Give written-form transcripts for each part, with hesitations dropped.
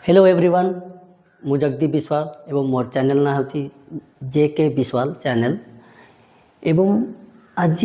Hello everyone मु जगदीप विश्वाल एवं मोर channel ना होची जेके विश्वाल चैनल एवं आज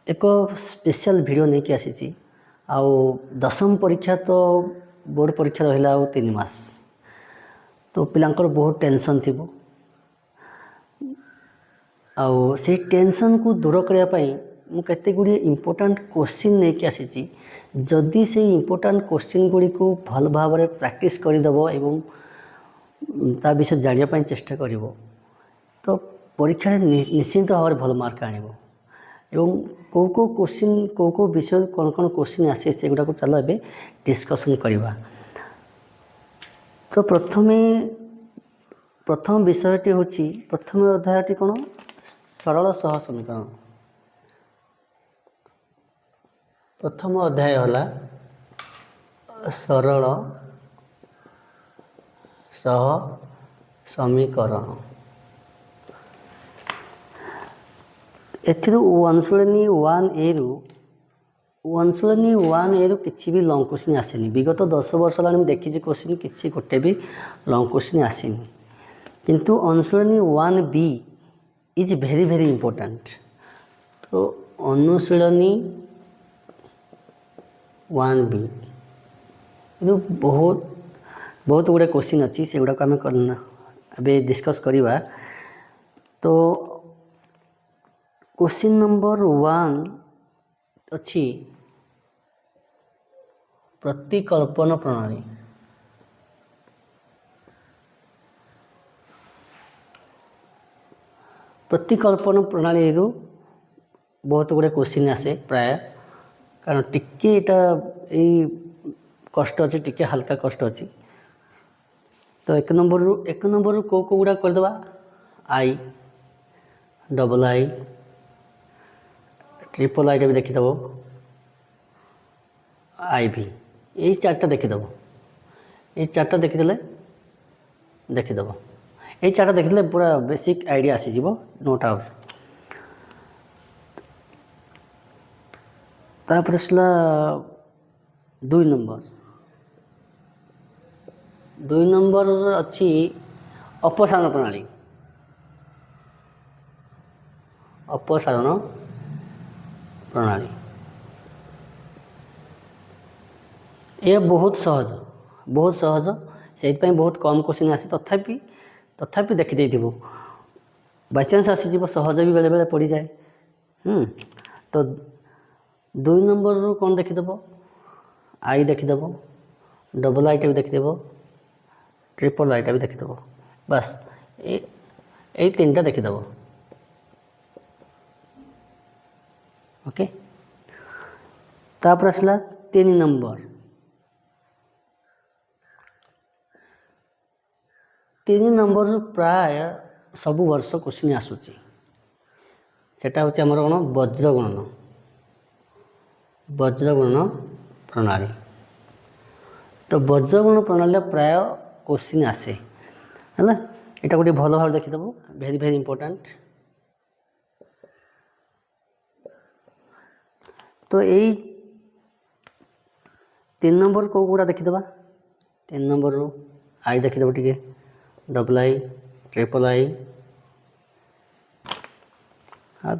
एक स्पेशल वीडियो नहीं कि आसी आउ दशम परीक्षा तो बोर्ड परीक्षा रहा आ 3 मास तो पिलांकर बहुत टेंशन थी आउ से टेंशन को दूर करने मुझे गुड़े इम्पोर्टाट क्वेश्चन नहीं कि आसी जदि से इम्पोर्टाट क्वेश्चन गुड़ी को भल भाव में प्रैक्टिस करदेव एवं ता विषय जानापी चेष्टा कर तो परीक्षा निश्चिंत भाव में भल मार्क आण एवं कौ क्वेश्चन कौ विषय कौन कौन क्वेश्चन आसे से गुड़ा चलो ए डिस्कसन करवा। तो प्रथम विषयटी हूँ प्रथम अध्यायटी कौन सरल सह समीकरण। प्रथम अध्याय है सरल सह समीकरण। अनुशीलनी 1A रु किसी भी लंग क्वेश्चन आसेनी विगत 10 वर्ष है देखी क्वेश्चन किसी गोटे भी लंग क्वेश्चन आसेनी किंतु अनुशीलनी 1B is very very important. तो अनुशीलनी 1B बहुत बहुत गुड़े क्वेश्चन अच्छी से गुड़ाक आम अबे डिस्कस करवा। तो क्वेश्चन नंबर 1 अच्छी प्रतिकल्पन प्रणाली। प्रतिकल्पन प्रणाली बहुत गुड़े क्वेश्चन आसे प्राय कारण टिके यही कष्ट अच्छी टिके हल्का कष्ट अच्छी। तो एक नंबर कौ गुड़ा करदे I double I triple I भी देखीदेव आई भी यही चार्टा देखीदेव ये चार्टा देखीदे देखीदेव ये चार्टा देखीदे पूरा बेसिक आइडिया आसीज नो डाउट। तापर आसला 2 नंबर अच्छी अपसारण प्रणाली। अपसारण प्रणाली ये बहुत सहज से बहुत कम क्वेश्चन आसे तथापि देखी बाई चान्स आसीज सहज भी बेले बेले पड़ जाए। तो 2 नंबर रू कौन देखीदेव आई देखीदेव डबल आईटा भी देखीदेव ट्रिपल आईटा भी देखीदेव बस ये 3टा देखीदेव। ओके तापर आसला 3 नंबर 3 नंबर प्राय सब वर्ष क्वेश्चन आसूची सेटा होची हमर कोन वज्रगणन प्रणाली। तो वज्रगणन प्रणाली प्राय क्वेश्चन आसे है यहाँ गोटे भल भाव देखीदेव वेरी वेरी इंपोर्टेंट। तो यही 3 नंबर कौ गुड़ा देखीदेवा 3 नंबर रू आई देखीदेव टिके डबल आई ट्रिपल आई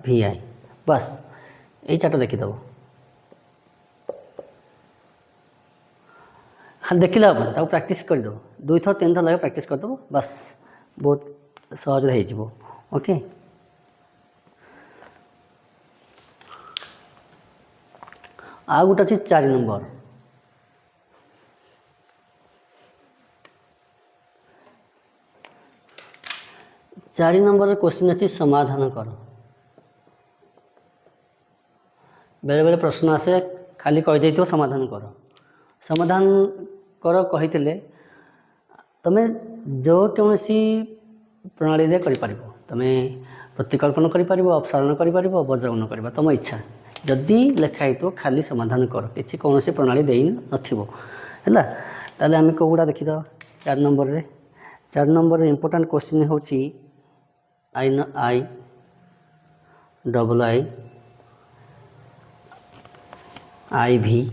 भी आई बस यही 4टा देखीदेव खाली देखिले हम प्रैक्टिस करदेव 2 थर 3 थर लगे प्रैक्टिस करदेव बस बहुत सहज हो। ओके आ गोटे अच्छी 4 नंबर 4 नंबर क्वेश्चन अच्छी समाधान कर। बेले बेले प्रश्न आसे खाली कहीदे समाधान कर कही तमें जो कौन सी प्रणाली दे कर तमें प्रतिकल्पन कर अपसारण कर वज्रगणन कर तुम इच्छा जदि लिखाई तो खाली समाधान कर किसी कौन सी प्रणाली दे नथिबो है आम कौ गुड़ा देखीद 4 नंबर इंपोर्टेंट क्वेश्चन हूँ आई डबल आई भी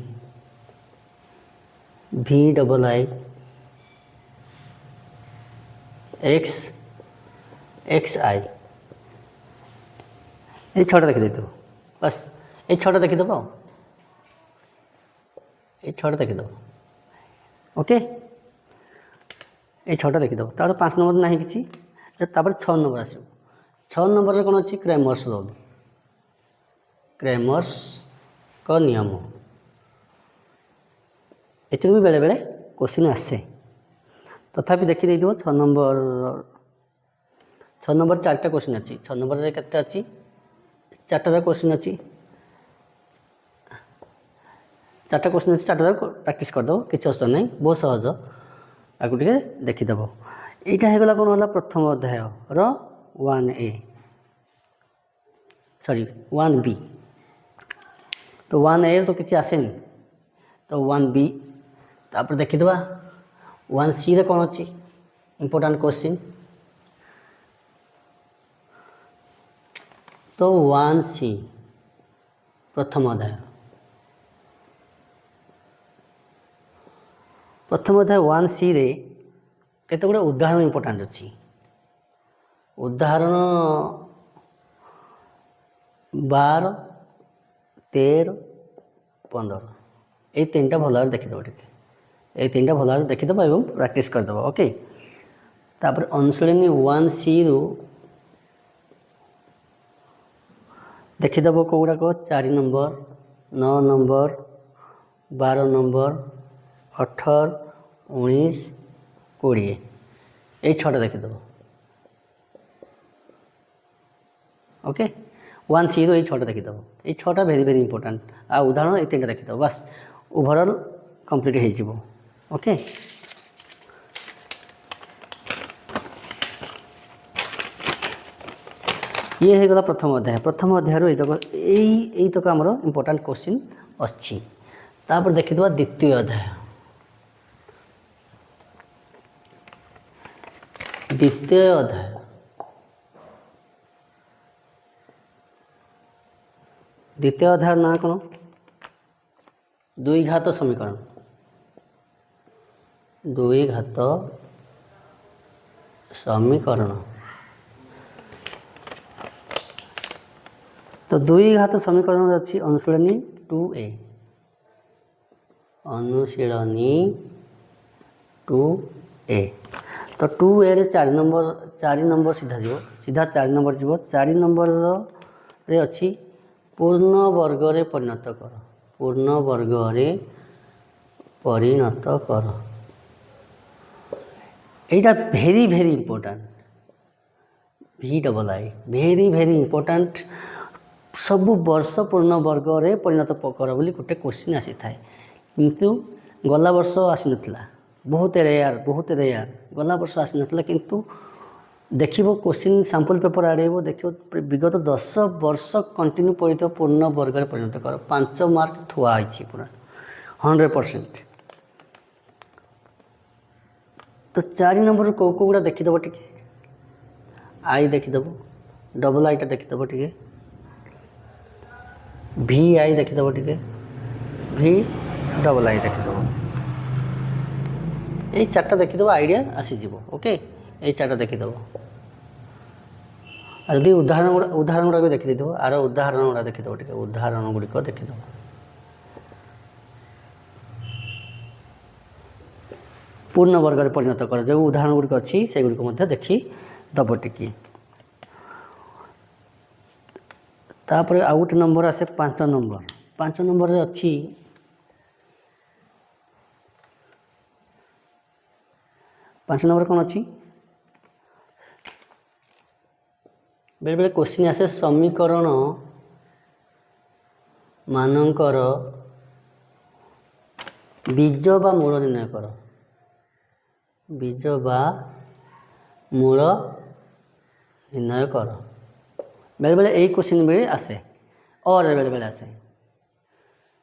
VII X XI এই ছটা ଦେଖିଦେଇଥିବ ବାସ୍ এই ଛଟା ଦେଖିଦେବ ଆଉ এই ଛଟା ଦେଖିଦେବ ଓକେ এই ଛଟା ଦେଖିଦେବ ତାପରେ 5 ନମ୍ବର ନାହିଁ କିଛି ତାପରେ 6 ନମ୍ବର ଆସିବ 6 ନମ୍ବରରେ କ'ଣ ଅଛି କ୍ରେମର୍ସ ଲ କ୍ରେମର୍ସଙ୍କ ନିୟମ ଏଥିରୁ ବି ବେଳେବେଳେ କୋଶ୍ଚିନ୍ ଆସେ ତଥାପି ଦେଖିଦେଇଥିବ 6 ନମ୍ବର 4ଟା କୋଶ୍ଚିନ୍ ଅଛି 6 ନମ୍ବରରେ କେତେଟା ଅଛି 4ଟା କୋଶ୍ଚିନ୍ ଅଛି 4ଟା କୋଶ୍ଚିନ୍ ଅଛି 4ଟା ପ୍ରାକ୍ଟିସ୍ କରିଦେବ କିଛି ଅସୁବିଧା ନାହିଁ ବହୁତ ସହଜ ଆକୁ ଟିକେ ଦେଖିଦେବ ଏଇଟା ହେଇଗଲା କ'ଣ ହେଲା ପ୍ରଥମ ଅଧ୍ୟାୟର 1A ସରି 1B ତ 1A ତ କିଛି ଆସେନି ତ 1B ତାପରେ ଦେଖିଦେବା 1Cରେ କ'ଣ ଅଛି ଇମ୍ପୋର୍ଟାଣ୍ଟ କୋଶ୍ଚିନ୍ ତ 1C ପ୍ରଥମ ଅଧ୍ୟାୟ 1Cରେ କେତେ ଗୁଡ଼ିଏ ଉଦାହରଣ ଇମ୍ପୋର୍ଟାଣ୍ଟ ଅଛି ଉଦାହରଣ 12 13 15 এই 3ଟା ଭଲ ଭାବରେ ଦେଖିଦେବ ଟିକେ এই 3ଟା ଭଲ ଭାବରେ ଦେଖିଦେବ ଏବଂ ପ୍ରାକ୍ଟିସ୍ କରିଦେବ ଓକେ ତାପରେ ଅନୁଶୀଳନୀ 1Cରୁ ଦେଖିଦେବ କେଉଁଗୁଡ଼ାକ 4 ନମ୍ବର 9 ନମ୍ବର 12 ନମ୍ବର 18 19 20 এই 6ଟା ଦେଖିଦେବ ଓକେ 1Cରୁ এই 6ଟା ଦେଖିଦେବ এই 6ଟା ଭେରି ଭେରି ଇମ୍ପୋର୍ଟାଣ୍ଟ ଆଉ ଉଦାହରଣ এই 3ଟା ଦେଖିଦେବ ବାସ୍ ଓଭରଅଲ୍ କମ୍ପ୍ଲିଟ୍ ହେଇଯିବ ଓକେ ଇଏ ହେଇଗଲା ପ୍ରଥମ ଅଧ୍ୟାୟରୁ ଏଇତକ ଆମର ଇମ୍ପୋର୍ଟାଣ୍ଟ କୋଶ୍ଚିନ୍ ଅଛି ତାପରେ ଦେଖିଦେବା ଦ୍ୱିତୀୟ ଅଧ୍ୟାୟ ଦ୍ୱିତୀୟ ଅଧ୍ୟାୟର ନାଁ କ'ଣ ଦ୍ୱିଘାତ ସମୀକରଣ ତ ଦ୍ୱିଘାତ ସମୀକରଣରେ ଅଛି ଅନୁଶୀଳନୀ 2A ତ 2Aରେ 4 ନମ୍ବର ସିଧା 4 ନମ୍ବର ଯିବ 4 ନମ୍ବରରେ ଅଛି ପୂର୍ଣ୍ଣ ବର୍ଗରେ ପରିଣତ କର এইটা very very important VII very very important ସବୁ ବର୍ଷ ପୂର୍ଣ୍ଣ ବର୍ଗରେ ପରିଣତ କର ବୋଲି ଗୋଟେ କୋଶ୍ଚିନ୍ ଆସିଥାଏ କିନ୍ତୁ ଗଲା ବର୍ଷ ଆସିନଥିଲା ବହୁତ ରେୟାର ଗଲା ବର୍ଷ ଆସିନଥିଲା କିନ୍ତୁ ଦେଖିବ କୋଶ୍ଚିନ୍ ସାମ୍ପଲ୍ ପେପର୍ ଆଡ଼େଇବ ଦେଖିବ ବିଗତ 10 ବର୍ଷ କଣ୍ଟିନ୍ୟୁ ପଡ଼ିଥିବ ପୂର୍ଣ୍ଣ ବର୍ଗରେ ପରିଣତ କର 5 ମାର୍କ ଥୁଆ ହେଇଛି ପୁରା 100%। ତ 4 ନମ୍ବରରୁ କେଉଁଗୁଡ଼ା ଦେଖିଦେବ ଟିକେ ଆଇ ଦେଖିଦେବ ଡବଲ୍ ଆଇଟା ଦେଖିଦେବ ଟିକେ VI ଦେଖିଦେବ ଟିକେ VII ଦେଖିଦେବ এই 4ଟା ଦେଖିଦେବ ଆଇଡ଼ିଆ ଆସିଯିବ ଓକେ এই 4ଟା ଦେଖିଦେବ ଆଉ ଯଦି ଉଦାହରଣ ଗୁଡ଼ା ବି ଦେଖିଦେଇଥିବ ଆର ଉଦାହରଣ ଗୁଡ଼ା ଦେଖିଦେବ ଟିକେ ଉଦାହରଣ ଗୁଡ଼ିକ ଦେଖିଦେବ ପୂର୍ଣ୍ଣ ବର୍ଗରେ ପରିଣତ କର ଯେଉଁ ଉଦାହରଣ ଗୁଡ଼ିକ ଅଛି ସେଗୁଡ଼ିକ ମଧ୍ୟ ଦେଖିଦେବ ଟିକେ ତାପରେ ଆଉ ଗୋଟେ ନମ୍ବର ଆସେ 5 ନମ୍ବରରେ ଅଛି ପାଞ୍ଚ ନମ୍ବର କ'ଣ ଅଛି ବେଳେବେଳେ କୋଶ୍ଚିନ୍ ଆସେ ସମୀକରଣ ମାନଙ୍କର ବୀଜ ବା ମୂଳ ନିର୍ଣ୍ଣୟ କର ବେଳେବେଳେ ଏଇ କୋଶ୍ଚିନ୍ ବି ଆସେ ଅରେ ବେଳେବେଳେ ଆସେ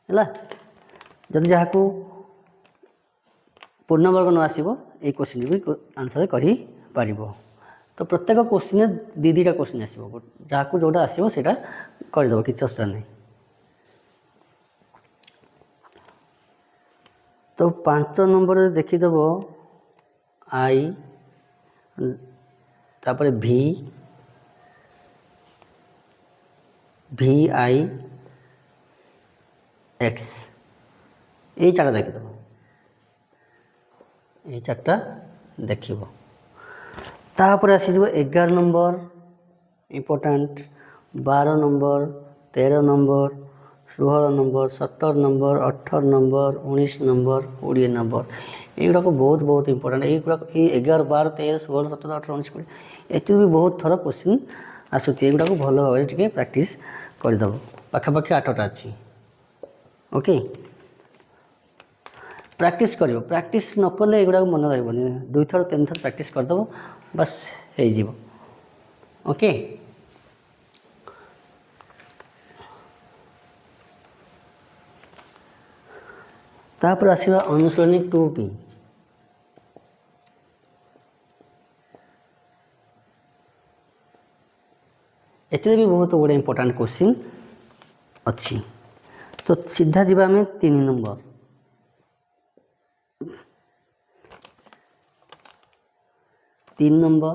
ହେଲା ଯଦି ଯାହାକୁ ପୂର୍ଣ୍ଣବର୍ଗ ନ ଆସିବ ଏଇ କୋଶ୍ଚିନ୍ ବି ଆନ୍ସର କରିପାରିବ ତ ପ୍ରତ୍ୟେକ କୋଶ୍ଚିନ୍ରେ ଦୁଇଟା କୋଶ୍ଚିନ୍ ଆସିବ ଯାହାକୁ ଯେଉଁଟା ଆସିବ ସେଇଟା କରିଦେବ କିଛି ଅସୁବିଧା ନାହିଁ तो 5 नंबर देखीदेव आई तापर भी आई एक्स ये चार्टा देखीदेव ये चार्टा देखिब तापर आसीज 11 number important 12 number 13 number 16 number 17 number 18 number 19 number 20 number युवा बहुत बहुत इम्पोर्टाट युवा 11 12 13 16 17 18 19 20 ये भी बहुत थर क्वेश्चन आसूँ युवा भल भाव प्रैक्टिस करदेव पाखापाखि 8टा अच्छी ओके प्रैक्टिस कर प्रैक्टिस न कले युवा मन रही 2 थर 3 थर प्रैक्टिस करदेव बस हो ओके तापर आसवा अनुसरणी 2B एते भी बहुत गुड़े इम्पोर्टाट क्वेश्चन अच्छी तो सीधा जीवा आम 3 number 3 number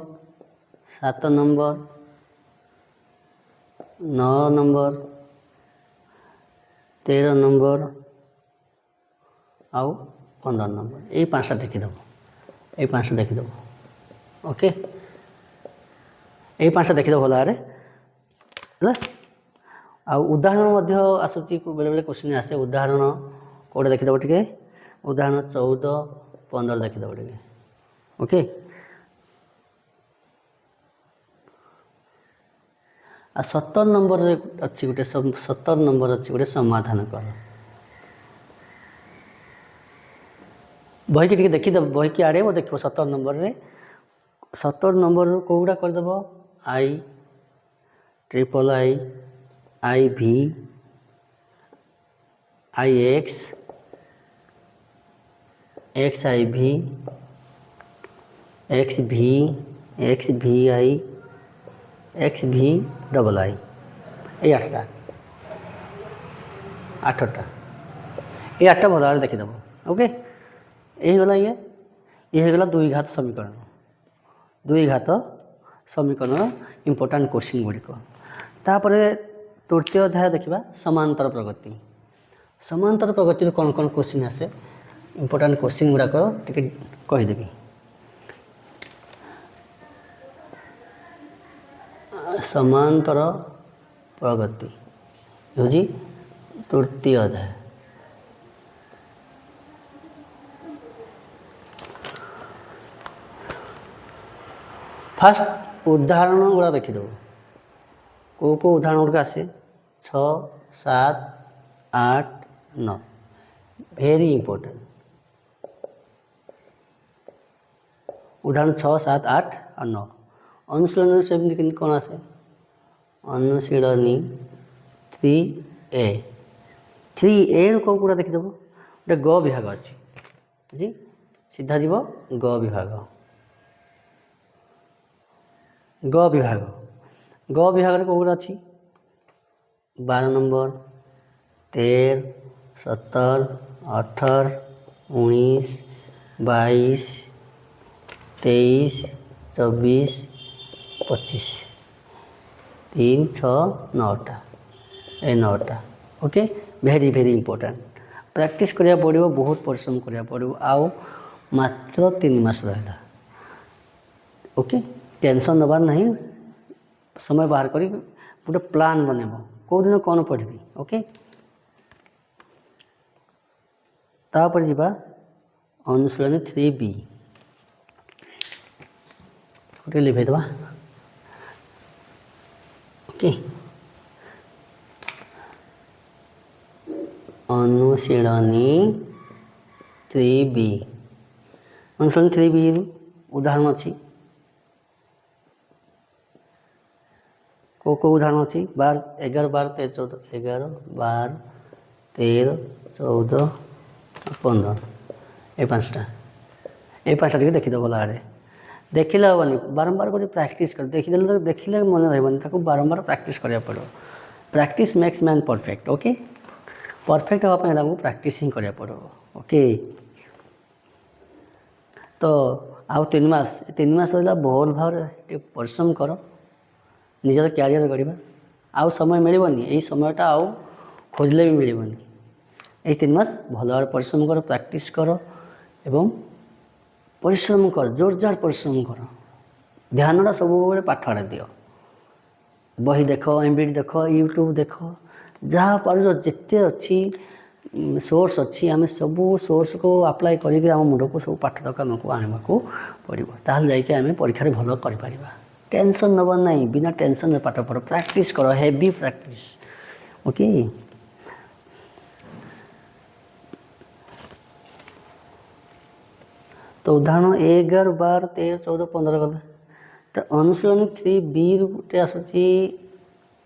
7 number 9 number 13 number आउ 15 नंबर ये 5टा देखीदेव ये 5टा देखीदेव ओके ये 5टा देखीदेव भल भाव उदाहरण आसूँ बेले बेले क्वेश्चन आसे उदाहरण कौटे देखीदेव टे उदाहरण 14 15 देखीदेव टे ओके आ 17 नंबर अच्छी गोटे 17 नंबर अच्छी गोटे समाधान कर बही की देखीदेव बही की आड़े देख 17 नंबर रे 17 नंबर कौटा करदेव आई ट्रिपल आई भी आई एक्स आई भी एक्स भी आई एक्स भी डबल आई ये 8टा ये 8टा भल भाव देखीदेव ओके यही गला ये गला 2 घात समीकरण 2 घात समीकरण इम्पोर्टाट क्वेश्चन गुड़िक तापर तृतीय अध्याय देखा समांतर प्रगति समांतर प्रगति कौन कौन क्वेश्चन आसे इम्पोर्टाट क्वेश्चन गुड़ाक टे कहीदेवी समांतर प्रगति हूँ तृतीय अध्याय फास्ट उदाहरण गुड़ा देखीदेव को उदाहरण गुड़िक आसे 6 7 8 9 भेरी इम्पोर्टेंट उदाहरण 6 7 8 और 9 अनुशीलनी सेमती कौन आसे अनुशीलनी 3A 3A कौन गुड़ा देखीदेव गोटे ग विभाग अच्छी जी सीधा जीव ग विभाग ग विभाग कौटा अच्छी 12 नंबर 13 17 18 19 22 23 24 25 3 6 9टा ए 9टा ओके भेरी भेरी इम्पोर्टाट प्रैक्टिस करिया पड़ो बहुत परिश्रम करिया पड़ो आउ मात्र 3 मास रहा ओके टेंशन नबार नहीं समय बाहर करी गोटे प्लान बनब कौ दिन कौन पढ़ी ओके तापर जीवा अनुशीलनी 3B गोटे लिखेदवा ओके अनुशीलनी 3B अनुशीलनी 3B उदाहरण अच्छी को उदाहरण अच्छी 11 12 13 14 11 12 13 14 15 ये 5टा टे देखीद भल भाव देखिले हेनी बारंबार कर प्रैक्टिस कर देखीदे तो देखिले मन रही बारंबार प्रैक्टिस करा पड़ो practice makes man perfect okay perfect हाँपाई आमको प्रैक्टिस ही करा पड़ो ओके। तो आउ 3 मास रहा बहुत भाव परिश्रम कर निजर क्यारियर गढ़ा आउ समय मिलनी यही समयटा आउ खोजले भी मिलनी यही 3 मास भल भाव परिश्रम कर प्रैक्टिस कर एवं परिश्रम कर जोरजार परिश्रम कर ध्यानटा सब पाठ आड़े दियो बही देख एमबीडी देख यूट्यूब देख जहाँ पार जिते अच्छी सोर्स अच्छी आम सब सोर्स को अप्लाई करेंगे आम मुंड को सब पाठ तक आमको आने पड़ो ताल जाकि आम परीक्षा भल कर टेंशन नब ना बिना टेंशन पाठ पढ़ प्रैक्टिस कर हेवी प्रैक्टिस ओके। तो उदाहरण 11, 12, 13, 14, 15 गला तो अनुशीलन 3B गोटे आसूसी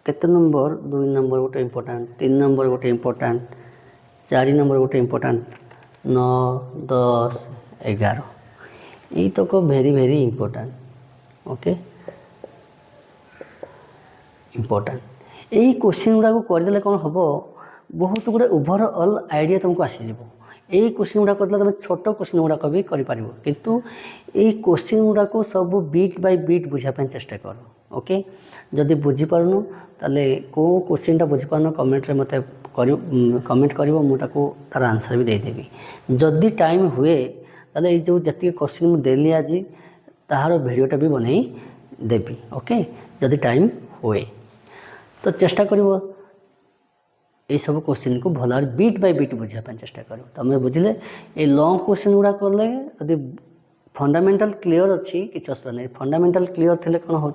केते नंबर 2 नंबर गोटे इम्पोर्टाट 3 नंबर गोटे इम्पोर्टाट 4 नंबर गोटे इम्पोर्टाट 9, 10, 11 यही तक भेरी भेरी इम्पोर्टाट ओके इम्पोर्टाट यही क्वेश्चन गुड़ा करदे कौन हम बहुत गुड़े ओभरअल आइडिया तुमको आसीज यही क्वेश्चन गुड़ा करदे तुम छोट क्वेश्चन गुड़ाक भी कर किंतु यही क्वेश्चन गुड़ाक सब बीट बाय बीट बुझापी चेष्टा कर ओके जदि बुझीपारनु ताले को क्वेश्चनटा बुझीपारनु कमेंट मत कमेंट कर मुझे तार आंसर भी देदेवी जदि टाइम हुए ताले ये जो जी क्वेश्चन मुझे देली आज तार भिडियोटा भी बनई देवी ओके जदि टाइम हुए तो चेष्टा करिवो ये सब क्वेश्चन को भल बीट बाय बीट बुझापी चेष्टा कर तुम बुझे ये लॉन्ग क्वेश्चन गुड़ा कले यदि फंडामेंटल क्लीयर अच्छी किसी असुविधा नहीं फंडामेंटल क्लीयर थे कौन हो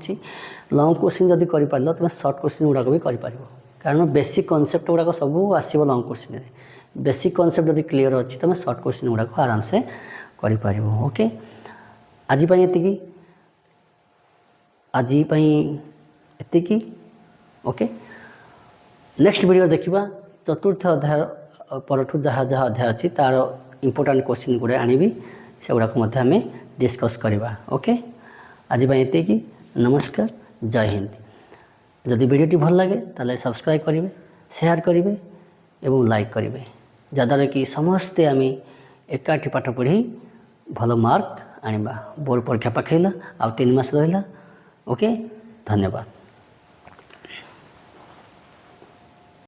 लॉन्ग क्वेश्चन जब कर तुम सर्ट क्वेश्चन गुड़ाक भी कर कारण बेसिक कॉन्सेप्ट गुड़ाक सब आसो लॉन्ग क्वेश्चन बेसिक कॉन्सेप्ट जब क्लीयर अच्छी तुम सर्ट क्वेश्चन गुड़ाक आराम से कर ओके आजीपाई ओके नेक्स्ट वीडियो देखा चतुर्थ अध्याय परठू जहाँ जहाँ अध्याय अच्छी तार इम्पोर्टाट क्वेश्चन गुड़े आनी से गुड़ाक आम डिस्कस करवा ओके आज नमस्कार जय हिंद जदि वीडियोटी भल लगे ताले सब्सक्राइब करेंगे शेयर करेंगे एवं लाइक करेंगे जद्वारा कि समस्ते आम एकाठी पाठ पढ़ी भल मार्क आनिबा बोर्ड परीक्षा पाखैला आ 3 मास रहा ओके धन्यवाद।